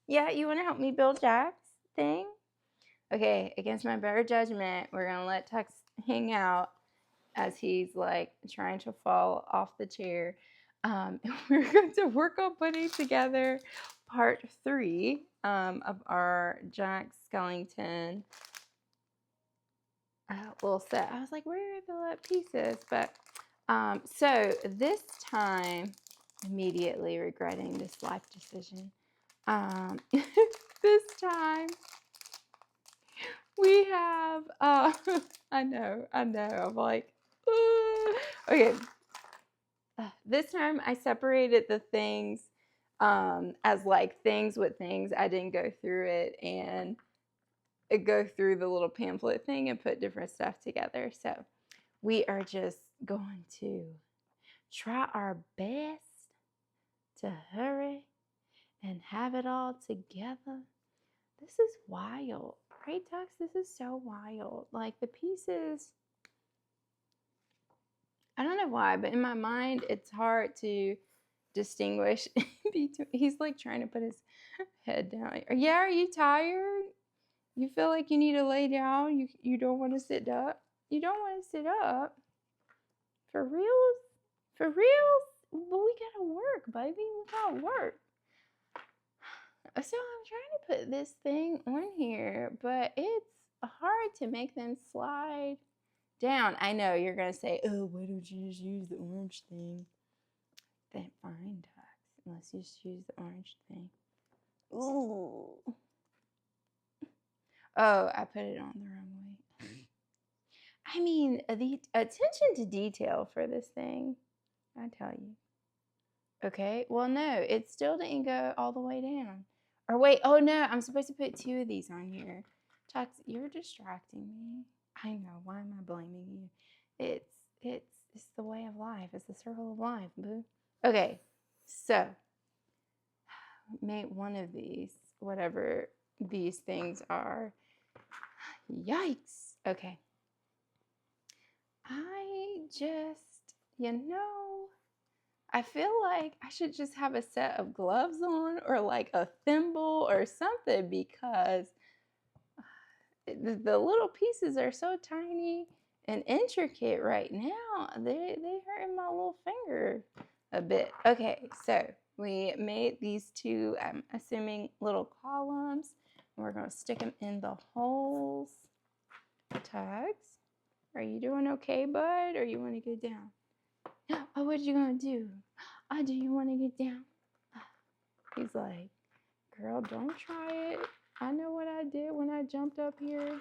Yeah, you want to help me build Jack's thing? Okay, against my better judgment, we're gonna let Tux hang out as he's like trying to fall off the chair. And we're going to work on putting together part 3 of our Jack Skellington little set. I was like, where are the pieces? But so this time, immediately regretting this life decision. This time we have, I know, I'm like, okay. This time I separated the things as like things with things. I didn't go through it and go through the little pamphlet thing and put different stuff together. So we are just going to try our best to hurry and have it all together. This is wild, right, Tux? This is so wild. Like the pieces, I don't know why, but in my mind, it's hard to distinguish between. He's like trying to put his head down. Yeah, are you tired? You feel like you need to lay down? You don't want to sit up? You don't want to sit up? For reals? For reals? But we gotta work, baby. We gotta work. So I'm trying to put this thing on here, but it's hard to make them slide down. I know you're gonna say, "Oh, why don't you just use the orange thing?" Then fine, Tux. Let's just use the orange thing. Ooh. Oh, I put it on the wrong way. I mean, the attention to detail for this thing, I tell you. Okay, well, no, it still didn't go all the way down. Or wait, oh no, I'm supposed to put 2 of these on here. Tux, you're distracting me. I know, why am I blaming you? It's it's the way of life. It's the circle of life, boo. Okay, so make one of these, whatever these things are. Yikes. Okay. I just, I feel like I should just have a set of gloves on or like a thimble or something because the little pieces are so tiny and intricate right now. They hurting my little finger a bit. Okay, so we made these 2, I'm assuming, little columns. And we're going to stick them in the holes. Tags, are you doing okay, bud? Or you want to get down? Oh, what you gonna do? Oh, do you want to get down? He's like, girl, don't try it. I know what I did when I jumped up here.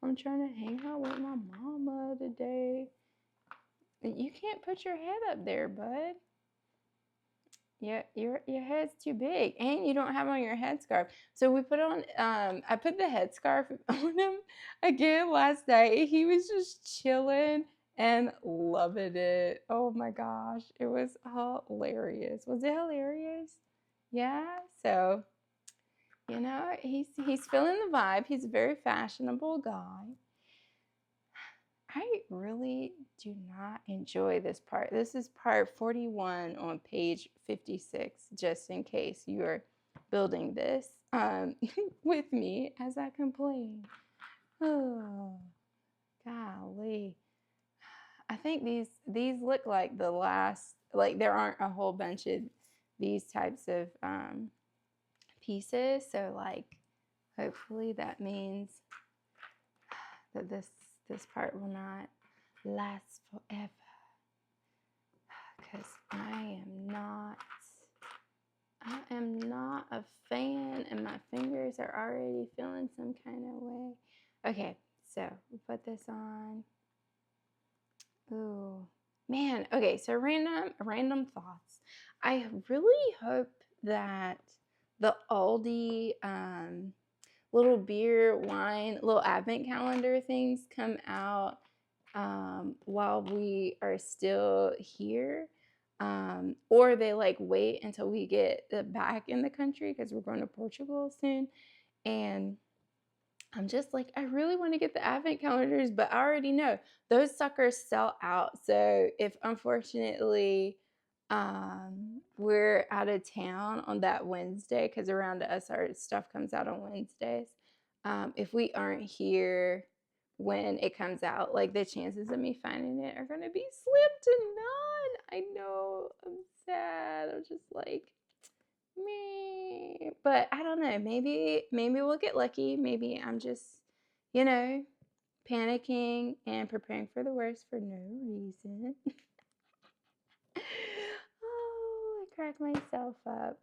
I'm trying to hang out with my mama today. You can't put your head up there, bud. Yeah, your head's too big, and you don't have on your headscarf. So we put on. I put the headscarf on him again last night. He was just chilling and loving it. Oh my gosh, it was hilarious. Was it hilarious? Yeah. So he's feeling the vibe. He's a very fashionable guy. I really do not enjoy this part. This is part 41 on page 56, just in case you are building this with me as I complain. Oh, golly. I think these look like the last, like there aren't a whole bunch of these types of pieces. So like, hopefully that means that this part will not last forever. Because I am not a fan, and my fingers are already feeling some kind of way. Okay, so we put this on. Ooh, man. Okay, so random thoughts. I really hope that the Aldi little beer, wine, little advent calendar things come out while we are still here. Or they like wait until we get back in the country because we're going to Portugal soon. And I'm just like, I really want to get the advent calendars, but I already know those suckers sell out. So if unfortunately we're out of town on that Wednesday because around us our stuff comes out on Wednesdays. If we aren't here when it comes out, like the chances of me finding it are gonna be slim to none. I know, I'm sad. I'm just like me, but I don't know. Maybe we'll get lucky. Maybe I'm just, you know, panicking and preparing for the worst for no reason. Oh, I cracked myself up.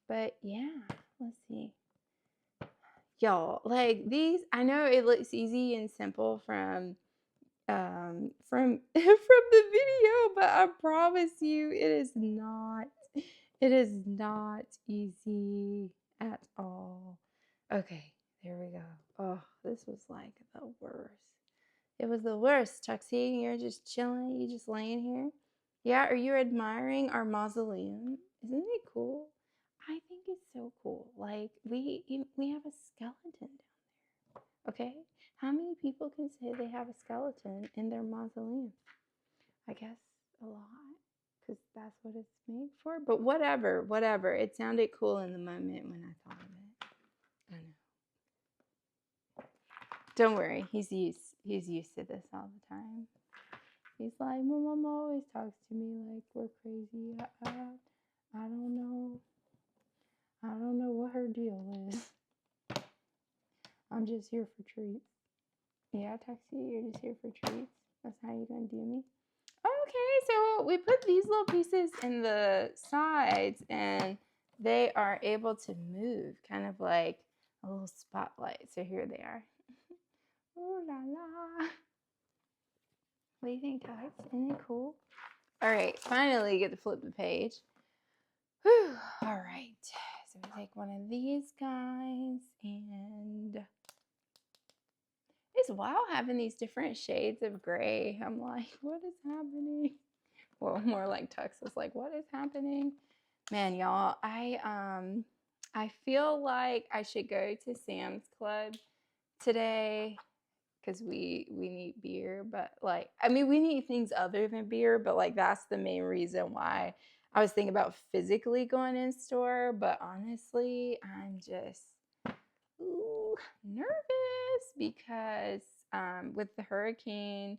But yeah, let's see. Y'all, like these, I know it looks easy and simple from the video, but I promise you it is not. It is not easy at all. Okay, there we go. Oh, this was like the worst. It was the worst, Tuxie. You're just chilling. You just laying here. Yeah, are you admiring our mausoleum? Isn't it cool? I think it's so cool. Like we have a skeleton down there. Okay, how many people can say they have a skeleton in their mausoleum? I guess a lot, because that's what it's made for. But whatever. It sounded cool in the moment when I thought of it. I know. Don't worry, he's used to this all the time. He's like, my mom always talks to me like we're crazy. I don't know. I don't know what her deal is. I'm just here for treats. Yeah, Taxi, you're just here for treats. That's how you're gonna do me. Okay, so we put these little pieces in the sides and they are able to move, kind of like a little spotlight. So here they are. Ooh la la. What do you think, guys? Isn't it cool? All right, finally get to flip the page. Whew. All right, so we take one of these guys, and it's wild having these different shades of gray. I'm like, what is happening? Well, more like Tux was like, what is happening? Man, y'all, I feel like I should go to Sam's Club today because we need beer, but like, I mean, we need things other than beer, but like that's the main reason why I was thinking about physically going in store. But honestly, I'm just nervous because with the hurricane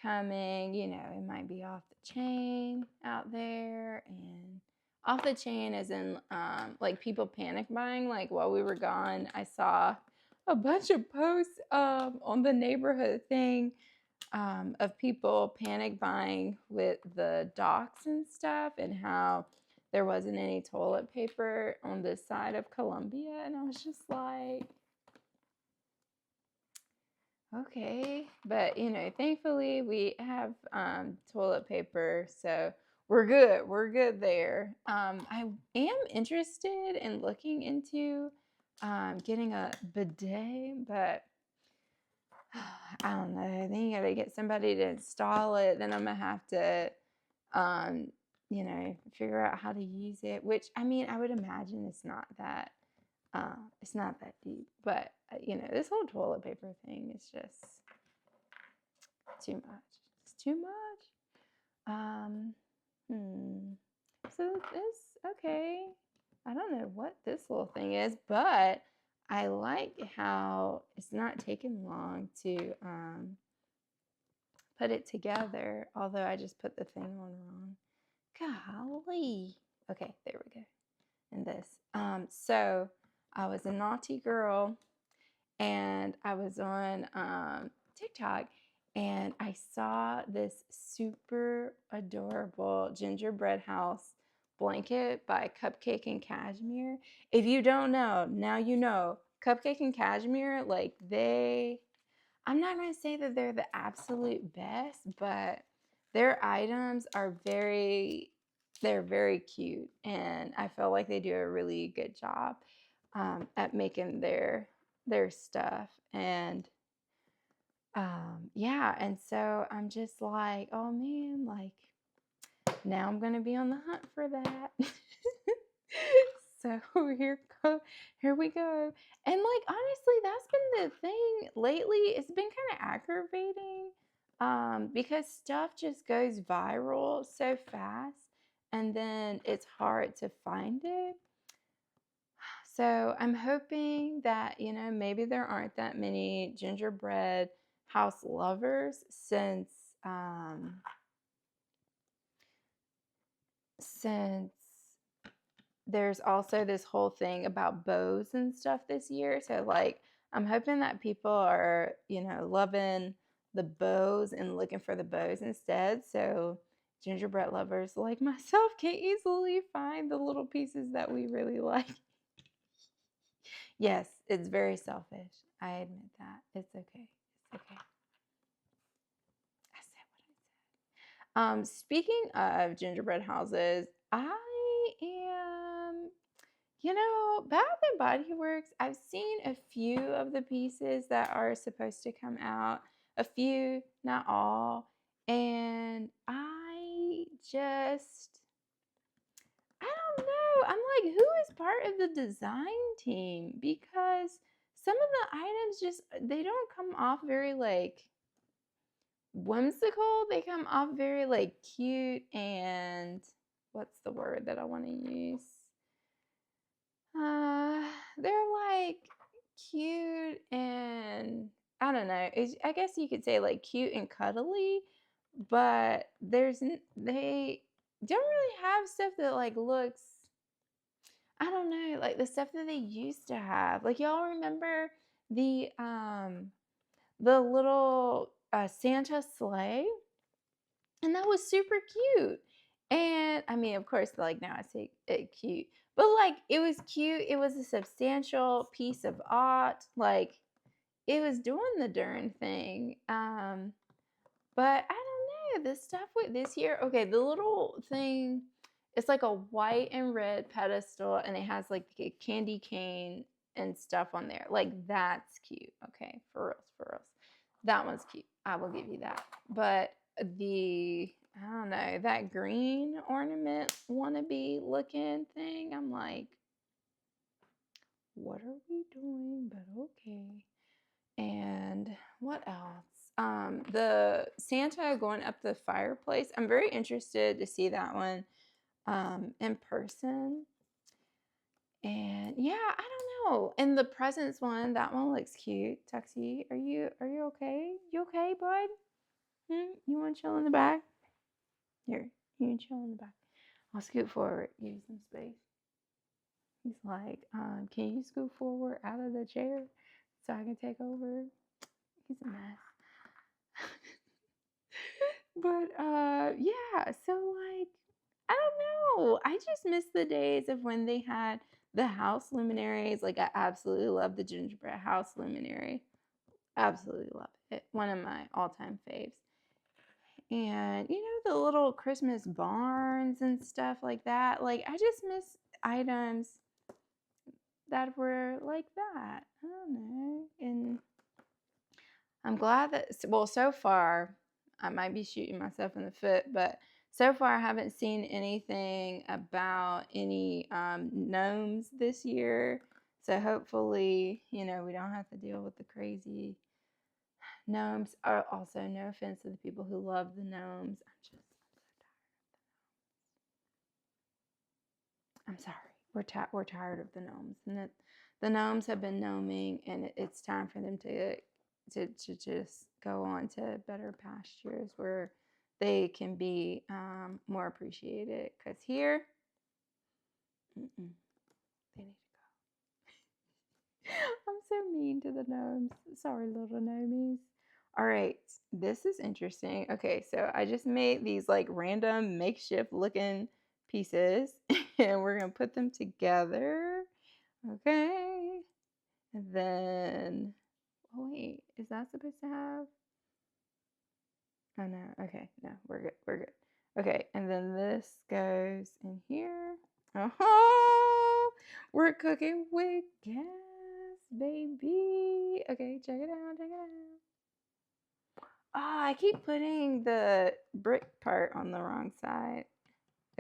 coming, you know, it might be off the chain out there. And off the chain as in like people panic buying. Like while we were gone, I saw a bunch of posts on the neighborhood thing of people panic buying with the docks and stuff, and how there wasn't any toilet paper on this side of Columbia. And I was just like, okay, but you know, thankfully we have toilet paper, so we're good there. I am interested in looking into getting a bidet, but I don't know. I think you gotta get somebody to install it. Then I'm gonna have to you know, figure out how to use it, which I mean, I would imagine it's not that deep, but you know, this whole toilet paper thing is just too much. It's too much. So this, okay, I don't know what this little thing is, but I like how it's not taking long to put it together, although I just put the thing on wrong. Golly. Okay, there we go. And this. So I was a naughty girl and I was on TikTok and I saw this super adorable gingerbread house blanket by Cupcake and Cashmere. If you don't know, now you know. Cupcake and Cashmere, like I'm not going to say that they're the absolute best, but their items are they're very cute, and I feel like they do a really good job at making their stuff. And yeah, and so I'm just like, oh man, like now I'm gonna be on the hunt for that. So here we go. And like honestly, that's been the thing lately. It's been kind of aggravating because stuff just goes viral so fast, and then it's hard to find it. So I'm hoping that, maybe there aren't that many gingerbread house lovers since there's also this whole thing about bows and stuff this year. So like I'm hoping that people are, loving the bows and looking for the bows instead. So gingerbread lovers like myself can easily find the little pieces that we really like. Yes, it's very selfish. I admit that. It's okay. It's okay. I said what I said. Speaking of gingerbread houses, I am, Bath and Body Works. I've seen a few of the pieces that are supposed to come out. A few, not all. And I don't know. I'm like, who is part of the design team? Because some of the items they don't come off very like whimsical. They come off very like cute and what's the word that I want to use? They're like cute and I don't know. I guess you could say like cute and cuddly, but they don't really have stuff that like looks, I don't know, like the stuff that they used to have. Like y'all remember the little Santa sleigh? And that was super cute. And I mean, of course, like now I say it cute, but like it was cute. It was a substantial piece of art. Like it was doing the darn thing. But I don't know, the stuff with this year. Okay, the little thing, it's like a white and red pedestal, and it has like a candy cane and stuff on there. Like that's cute. Okay, for real. That one's cute. I will give you that. But I don't know, that green ornament wannabe looking thing, I'm like, what are we doing? But okay. And what else? The Santa going up the fireplace. I'm very interested to see that one in person. And yeah, I don't know. And the presents one, that one looks cute. Tuxie, are you okay? You okay, bud? You want to chill in the back? Here, you can chill in the back. I'll scoot forward, give you some space. He's like, can you scoot forward out of the chair so I can take over? He's a mess. But yeah, so like I don't know. I just miss the days of when they had the house luminaries. Like I absolutely love the gingerbread house luminary. Absolutely love it. One of my all-time faves. And the little Christmas barns and stuff like that. Like I just miss items that were like that. I don't know. And I'm glad that, well, so far, I might be shooting myself in the foot, but so far I haven't seen anything about any gnomes this year. So hopefully, we don't have to deal with the crazy gnomes. Also, no offense to the people who love the gnomes. I'm sorry. We're tired of the gnomes, and the gnomes have been gnoming, and it's time for them to just go on to better pastures where they can be more appreciated. Because here, they need to go. I'm so mean to the gnomes. Sorry, little gnomies. All right, this is interesting. Okay, so I just made these like random makeshift looking pieces and we're going to put them together. Okay. And then, oh wait, is that supposed to have? Oh no, okay, no, we're good. Okay, and then this goes in here. Oh, we're cooking with gas, baby. Okay, check it out. Oh, I keep putting the brick part on the wrong side.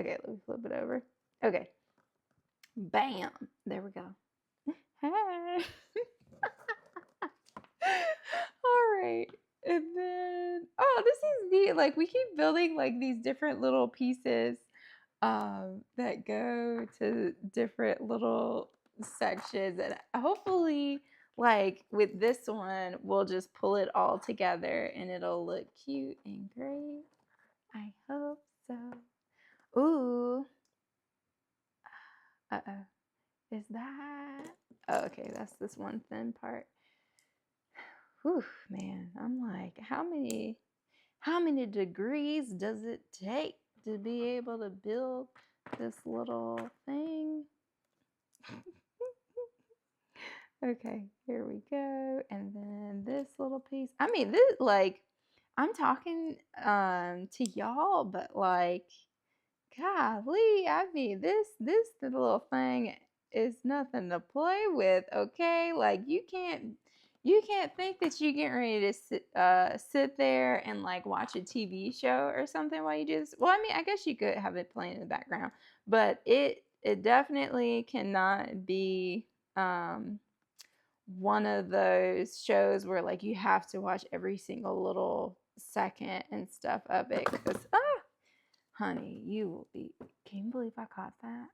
Okay, let me flip it over. Okay. Bam. There we go. Hey. All right. And then, oh, this is neat. Like we keep building like these different little pieces that go to different little sections. And hopefully, like with this one, we'll just pull it all together and it'll look cute and great. I hope so. Ooh. Uh-oh. Is that? Oh, okay, that's this one thin part. Whew, man, I'm like, how many degrees does it take to be able to build this little thing? Okay, here we go. And then this little piece. I mean, this like I'm talking to y'all, but like golly, I mean this little thing is nothing to play with, okay? Like you can't think that you're getting ready to sit there and like watch a TV show or something while you do this. Well, I mean, I guess you could have it playing in the background, but it definitely cannot be one of those shows where like you have to watch every single little second and stuff of it because honey, you will be. Can you believe I caught that?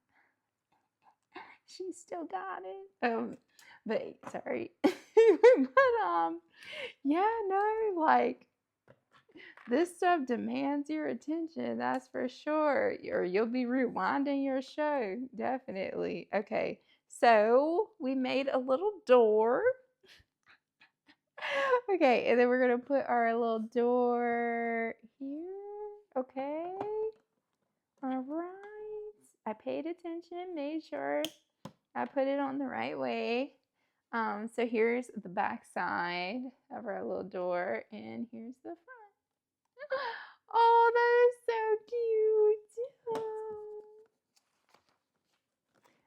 She still got it. But sorry. But yeah, no, like this stuff demands your attention, that's for sure. Or you'll be rewinding your show, definitely. Okay, so we made a little door. Okay, and then we're gonna put our little door here. Okay. All right. I paid attention, made sure I put it on the right way. So here's the back side of our little door, and here's the front. Oh, that is so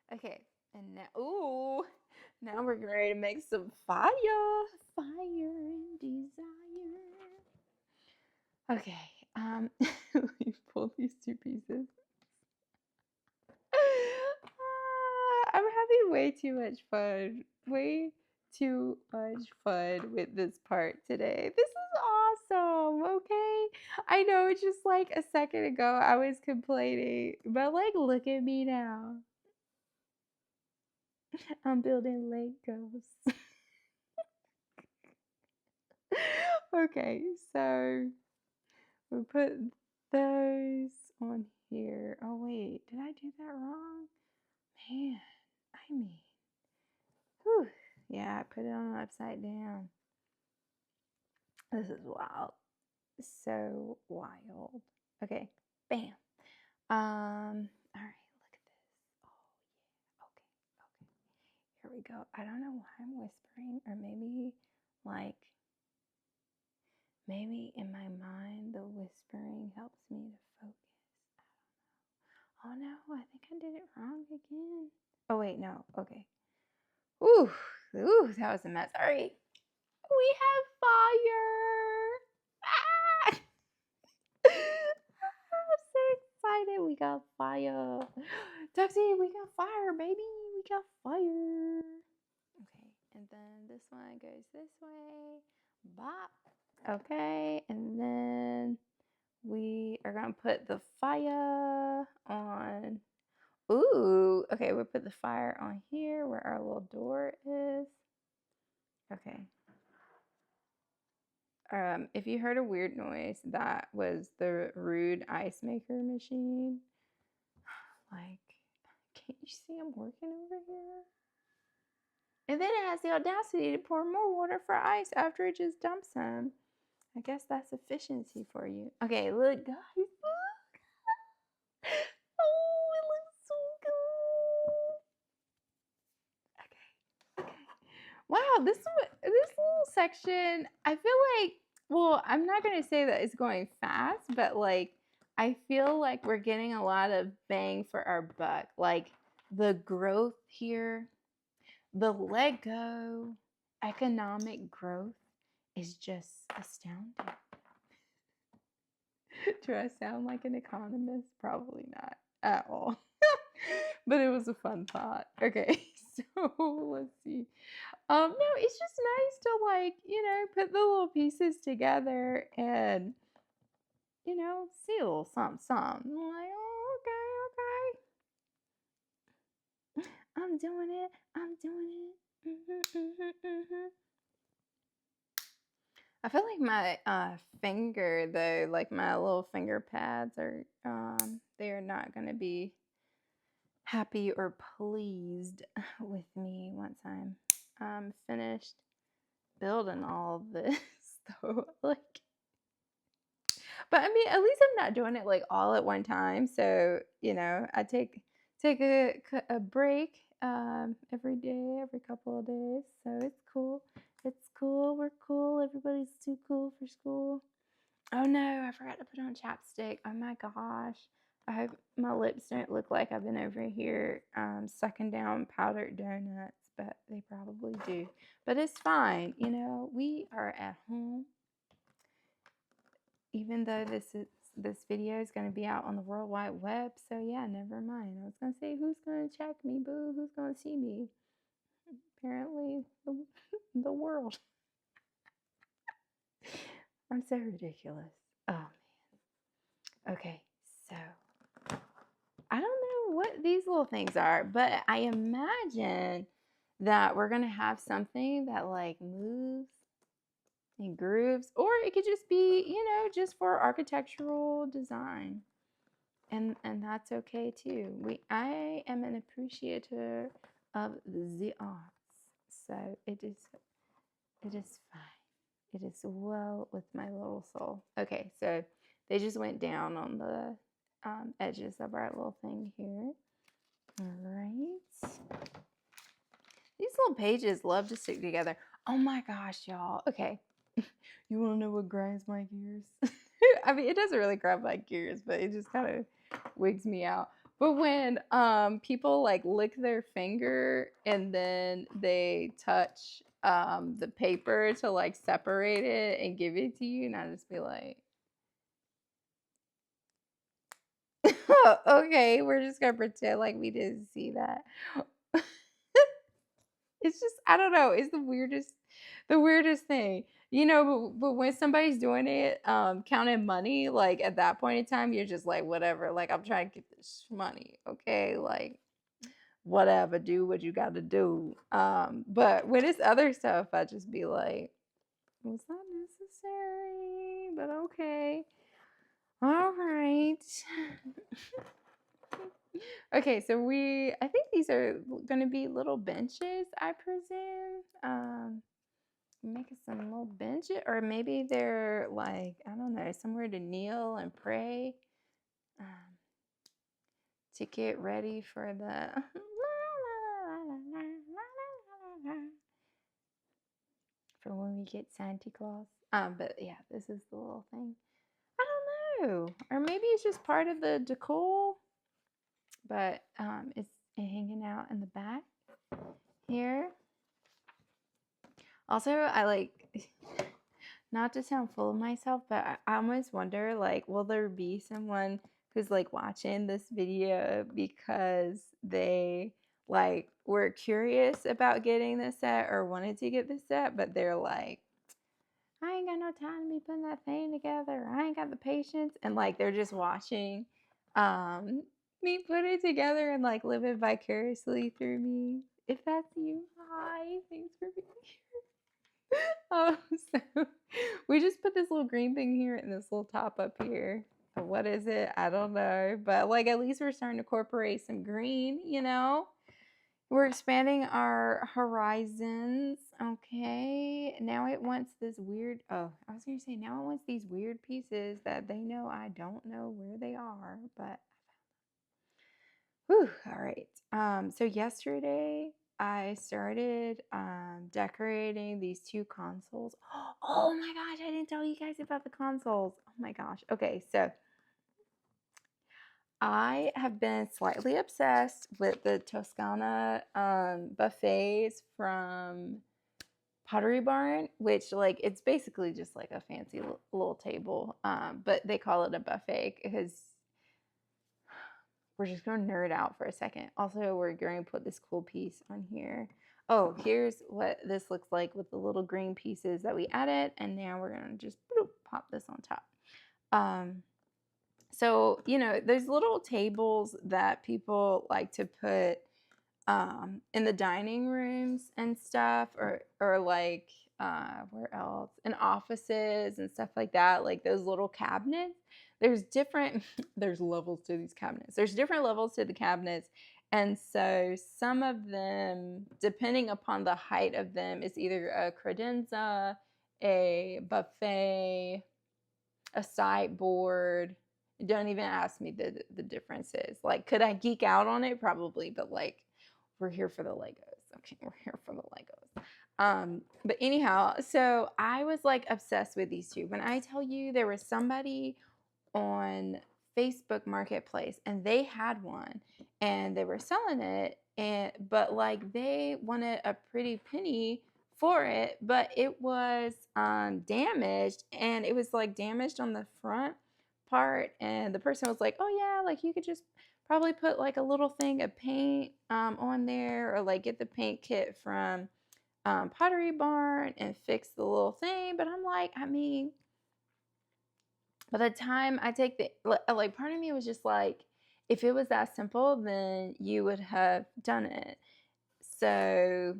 cute. Okay, and now, ooh, now we're ready to make some fire and desire. Okay, let me pull these two pieces. I'm having way too much fun. Way too much fun with this part today. This is awesome, okay? I know just like a second ago I was complaining, but like look at me now. I'm building Legos. Okay, so we put those on here. Oh wait, did I do that wrong? Man, I mean, whew. Yeah, I put it on upside down. This is wild. So wild. Okay, bam. All right, look at this. Oh yeah. Okay. Here we go. I don't know why I'm whispering, or maybe in my mind the whispering helps me to focus. I don't know. Oh no, I think I did it wrong again. Oh wait, no. Okay. Ooh, that was a mess. All right. We have fire. Ah! I'm so excited. We got fire. Tuxie, we got fire, baby. We got fire. Okay, and then this one goes this way. Bop. Okay, and then we are going to put the fire on. Ooh, okay, we'll put the fire on here where our little door is. Okay. If you heard a weird noise, that was the rude ice maker machine. Like, can't you see I'm working over here? And then it has the audacity to pour more water for ice after it just dumps some. I guess that's efficiency for you. Okay, look, guys, look. Oh, it looks so good. Okay. Wow, this little section, I feel like, well, I'm not going to say that it's going fast, but like I feel like we're getting a lot of bang for our buck. Like the growth here, the Lego economic growth is just astounding. Do I sound like an economist? Probably not at all. But it was a fun thought. Okay, So let's see. No, it's just nice to like, put the little pieces together and, see a little something, something. I'm like, oh, okay. I'm doing it. I'm doing it. I feel like my finger though, like my little finger pads are they are not gonna be happy or pleased with me once I'm finished building all of this. So like, but I mean, at least I'm not doing it like all at one time. So I take a break every day, every couple of days. So it's cool. It's cool. We're cool. Everybody's too cool for school. Oh no, I forgot to put on chapstick. Oh my gosh. I hope my lips don't look like I've been over here sucking down powdered donuts, but they probably do. But it's fine. We are at home. Even though this video is going to be out on the World Wide Web, so yeah, never mind. I was going to say, who's going to check me, boo? Who's going to see me? Apparently, the world. I'm so ridiculous. Oh, man. Okay, so I don't know what these little things are, but I imagine that we're going to have something that like moves and grooves, or it could just be, just for architectural design. And that's okay too. I am an appreciator of the arts, so it is fine. It is well with my little soul. Okay, so they just went down on the edges of our little thing here. All right. These little pages love to stick together. Oh my gosh, y'all. Okay. You want to know what grinds my gears? I mean, it doesn't really grind my gears, but it just kind of wigs me out. But when people like lick their finger and then they touch the paper to like separate it and give it to you, and I just be like, okay, we're just gonna pretend like we didn't see that. It's just, I don't know, it's the weirdest thing. But when somebody's doing it, counting money, like at that point in time, you're just like, whatever, like I'm trying to get this money, okay? Like, whatever, do what you gotta do. But when it's other stuff, I just be like, it's not necessary, but okay. All right. Okay, so I think these are gonna be little benches, I presume. Making some little benches, or maybe they're like, I don't know, somewhere to kneel and pray, to get ready for the for when we get Santa Claus. But yeah, this is the little thing. I don't know, or maybe it's just part of the decor, but it's hanging out in the back here. Also, I like, not to sound full of myself, but I almost wonder, like, will there be someone who's like watching this video because they like were curious about getting this set or wanted to get this set, but they're like, I ain't got no time to be putting that thing together. I ain't got the patience, and like they're just watching me put it together and like live it vicariously through me. If that's you, hi, thanks for being here. So we just put this little green thing here and this little top up here. What is it? I don't know. But like at least we're starting to incorporate some green, We're expanding our horizons. Okay. Now it wants this weird, I was going to say, now it wants these weird pieces that they know I don't know where they are, but whew, all right. So yesterday I started decorating these two consoles. Oh my gosh, I didn't tell you guys about the consoles. Oh my gosh. Okay, so I have been slightly obsessed with the Toscana buffets from Pottery Barn, which like it's basically just like a fancy little table, but they call it a buffet because we're just going to nerd out for a second. Also, we're going to put this cool piece on here. Oh, here's what this looks like with the little green pieces that we added. And now we're going to just bloop, pop this on top. So, you know, there's little tables that people like to put in the dining rooms and stuff, or like where else, in offices and stuff like that, like those little cabinets. There's different there's levels to these cabinets. There's different levels to the cabinets, and so some of them, depending upon the height of them, is either a credenza, a buffet, a sideboard. Don't even ask me the differences. Like, could I geek out on it? Probably, but like, we're here for the Legos. Okay, we're here for the Legos. But anyhow, so I was like obsessed with these two. When I tell you, there was somebody on Facebook Marketplace and they had one and they were selling it, but like they wanted a pretty penny for it, but it was damaged, and it was like damaged on the front part, and the person was like, oh yeah, like you could just probably put like a little thing of paint on there, or like get the paint kit from Pottery Barn and fix the little thing. But I'm like, I mean, by the time I take the, like, part of me was just like, if it was that simple, then you would have done it. So,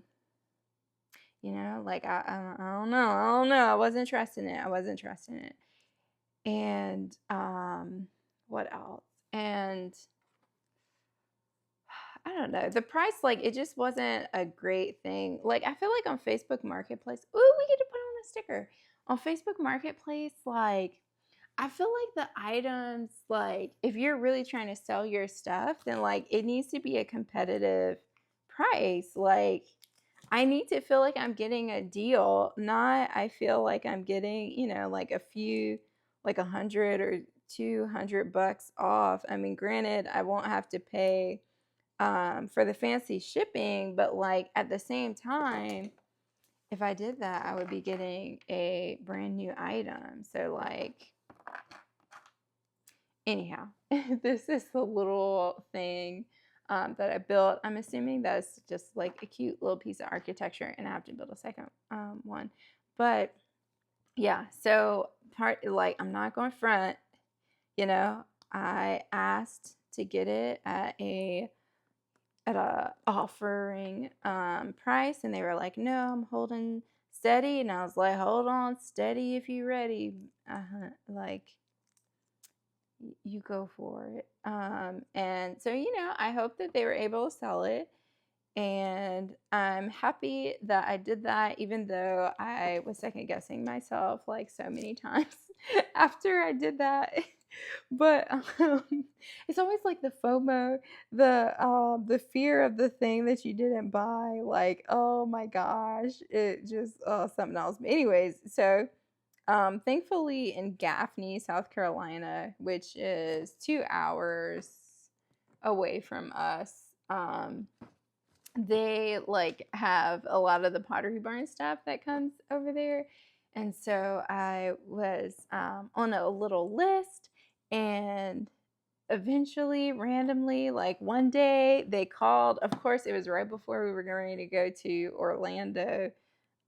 you know, like, I don't know. I wasn't trusting it. And, what else? And I don't know. The price, like, it just wasn't a great thing. Like, I feel like on Facebook Marketplace, ooh, we get to put on a sticker. On Facebook Marketplace, like, I feel like the items, like, if you're really trying to sell your stuff, then, like, it needs to be a competitive price. Like, I need to feel like I'm getting a deal, not I feel like I'm getting, you know, like a few, like $100 or $200 off. I mean, granted, I won't have to pay for the fancy shipping, but like at the same time, if I did that, I would be getting a brand new item. So like, anyhow, this is the little thing that I built. I'm assuming that's just like a cute little piece of architecture, and I have to build a second one. But yeah, so like, I'm not going front, you know, I asked to get it at a offering price, and they were like, no, I'm holding steady. And I was like, hold on, steady if you ready. Like, you go for it. And so, you know, I hope that they were able to sell it, and I'm happy that I did that, even though I was second guessing myself like so many times after I did that. But it's always like the FOMO, the fear of the thing that you didn't buy. Like, oh my gosh, it just something else. But anyways, so thankfully in Gaffney, South Carolina, which is 2 hours away from us, they like have a lot of the Pottery Barn stuff that comes over there. And so I was on a little list, and eventually, randomly, like one day they called. Of course, it was right before we were going to go to Orlando.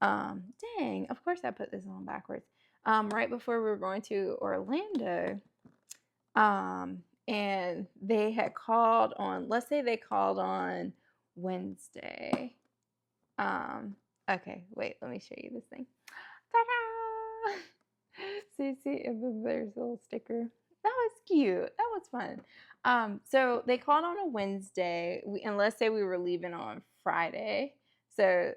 Dang, of course I put this on backwards. Right before we were going to Orlando, and they had called on, let's say they called on Wednesday. Okay, wait, let me show you this thing. Ta-da! See, there's a little sticker. That was cute. That was fun. So they called on a Wednesday, and let's say we were leaving on Friday. So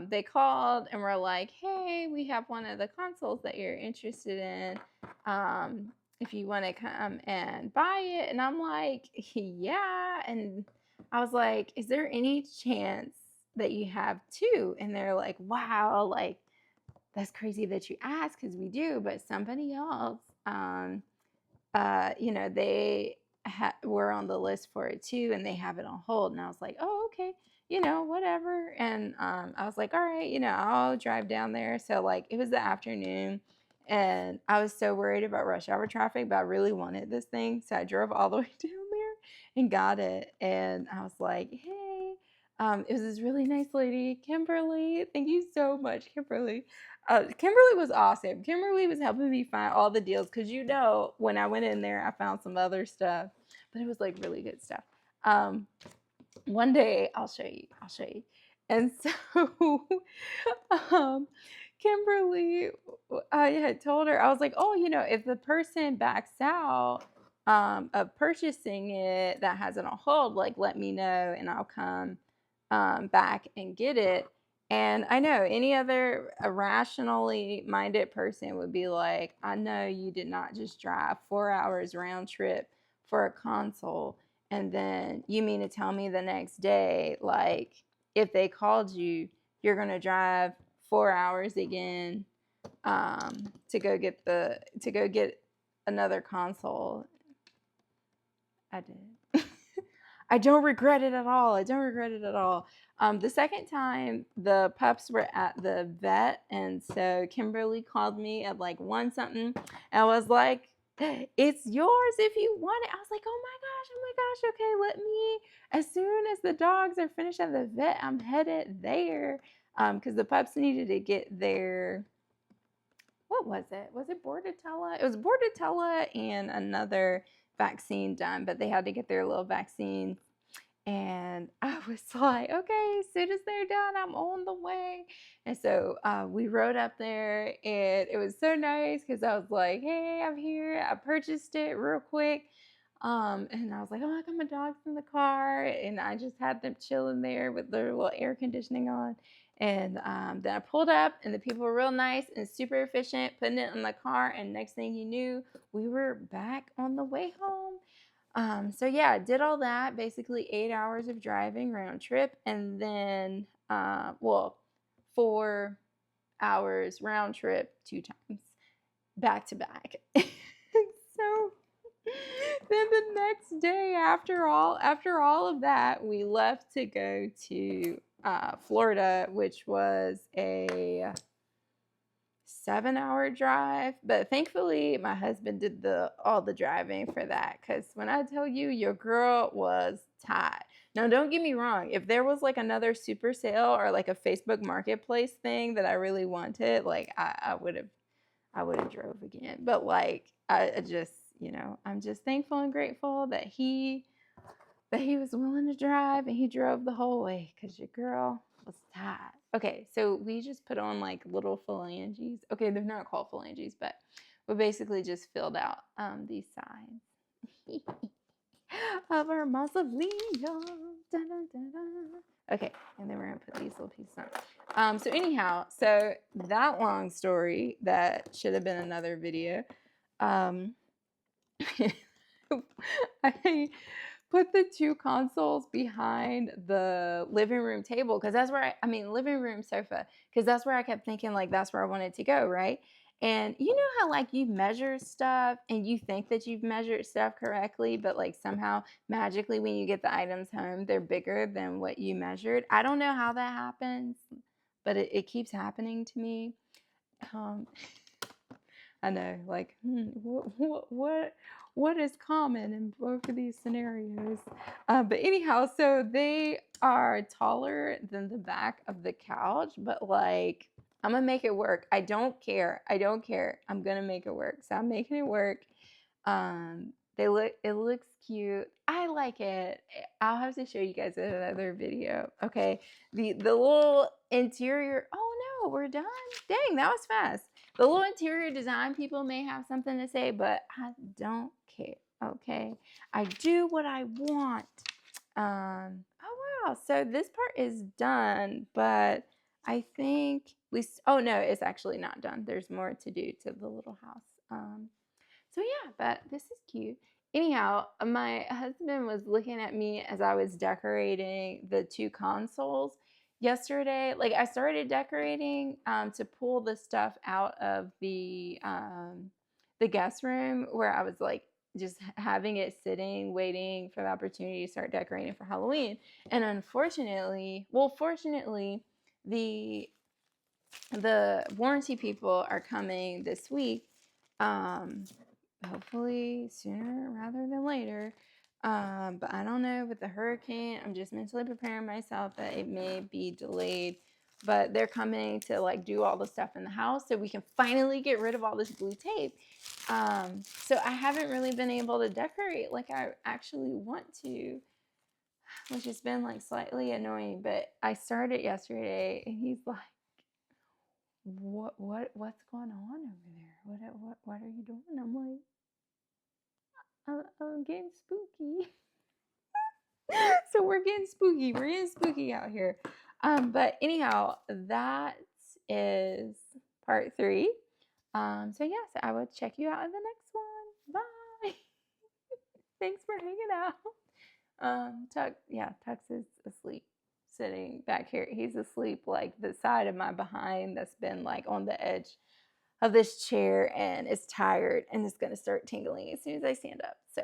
they called and were like, hey, we have one of the consoles that you're interested in. If you want to come and buy it. And I'm like, yeah. And I was like, is there any chance that you have two? And they're like, wow, like, that's crazy that you asked, because we do. But somebody else, you know, they were on the list for it too, and they have it on hold. And I was like, oh, okay, you know, whatever. And I was like, all right, you know, I'll drive down there. So like, it was the afternoon, and I was so worried about rush hour traffic, but I really wanted this thing, so I drove all the way down there. and got it. And I was like, hey, it was this really nice lady, Kimberly. Thank you so much, Kimberly. Kimberly was awesome. Kimberly was helping me find all the deals because when I went in there, I found some other stuff, but it was like really good stuff. One day I'll show you. I'll show you. And so, um, Kimberly, I had told her, I was like, oh, if the person backs out of purchasing it that has it on hold, like let me know and I'll come back and get it. And I know any other rationally minded person would be like, I know you did not just drive 4 hours round trip for a console. And then you mean to tell me the next day, like, if they called you, you're going to drive 4 hours again to go get another console. I did. I don't regret it at all. I don't regret it at all. The second time, the pups were at the vet, and so Kimberly called me at like 1 something, and was like, it's yours if you want it. I was like, oh my gosh, okay, let me, as soon as the dogs are finished at the vet, I'm headed there, because the pups needed to get their, what was it? Was it Bordetella? It was Bordetella and another vaccine done, but they had to get their little vaccine. And I was like, okay, as soon as they're done, I'm on the way. And so we rode up there, and it was so nice because I was like, hey, I'm here. I purchased it real quick. And I was like, oh, I got my dogs in the car. And I just had them chilling there with their little air conditioning on. And then I pulled up, and the people were real nice and super efficient, putting it in the car. And next thing you knew, we were back on the way home. So yeah, I did all that, basically 8 hours of driving round trip, and then 4 hours round trip 2 times, back to back. So then the next day, after all of that, we left to go to Florida, which was a 7-hour drive, but thankfully my husband did all the driving for that, because when I tell you, your girl was tired. Now don't get me wrong, if there was like another super sale or like a Facebook marketplace thing that I really wanted, like I would have drove again. But like I just, I'm just thankful and grateful that he was willing to drive, and he drove the whole way, because your girl was tired. Okay, so we just put on like little phalanges. Okay, they're not called phalanges, but we basically just filled out these signs of our mausoleum. Dun, dun, dun, dun. Okay, and then we're gonna put these little pieces on. So anyhow, so that long story that should have been another video. I put the 2 consoles behind the living room table, because that's where living room sofa, because that's where I kept thinking like that's where I wanted to go, right? And you know how like you measure stuff and you think that you've measured stuff correctly, but like somehow magically when you get the items home, they're bigger than what you measured. I don't know how that happens, but it keeps happening to me. I know, like, what is common in both of these scenarios? But anyhow, so they are taller than the back of the couch, but like, I'm gonna make it work. I don't care. I'm gonna make it work. So I'm making it work. It looks cute. I like it. I'll have to show you guys in another video. Okay. The little interior. Oh no, we're done. Dang, that was fast. The little interior design people may have something to say, but I don't care. Okay. I do what I want. Oh wow. So this part is done, but I think oh no, it's actually not done. There's more to do to the little house. So yeah, but this is cute. Anyhow, my husband was looking at me as I was decorating the 2 consoles yesterday. Like I started decorating to pull the stuff out of the guest room, where I was like just having it sitting, waiting for the opportunity to start decorating for Halloween. And fortunately, the warranty people are coming this week. Hopefully sooner rather than later. But I don't know with the hurricane. I'm just mentally preparing myself that it may be delayed. But they're coming to like do all the stuff in the house so we can finally get rid of all this blue tape. So I haven't really been able to decorate like I actually want to, which has been like slightly annoying. But I started yesterday, and he's like, what's going on over there? What are you doing? I'm like, I'm getting spooky. So we're getting spooky. We're getting spooky out here. But anyhow, that is part 3. So yes, I will check you out in the next one. Bye. Thanks for hanging out. Tux is asleep, sitting back here. He's asleep like the side of my behind that's been like on the edge of this chair and is tired and is going to start tingling as soon as I stand up. So